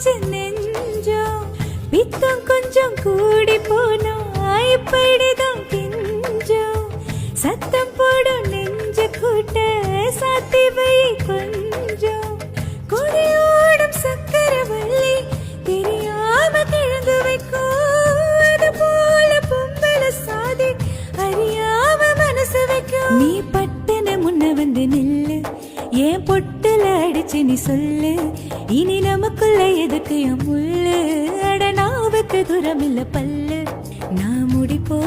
போச்சு நெஞ்சம் பித்தம் கொஞ்சம் கூடி போனா இப்படிதான் கெஞ்சம் சத்தம் போடும் நெஞ்ச கூட்ட சாத்தி வை கொஞ்சம் கொடியோடும் சக்கரவள்ளி தெரியாம கிழந்து வைக்கும் அது போல பொம்பளை சாதி அறியாம மனசு வைக்கும் நீ பட்டன முன்ன வந்து நில்லு ஏன் பொட்டுல அடிச்சு நீ சொல்லு இனி நமக்குள்ள எதுக்கு என் முள்ளு அட நாவுக்கு தூரம் இல்ல பல்லு நான் முடிப்போ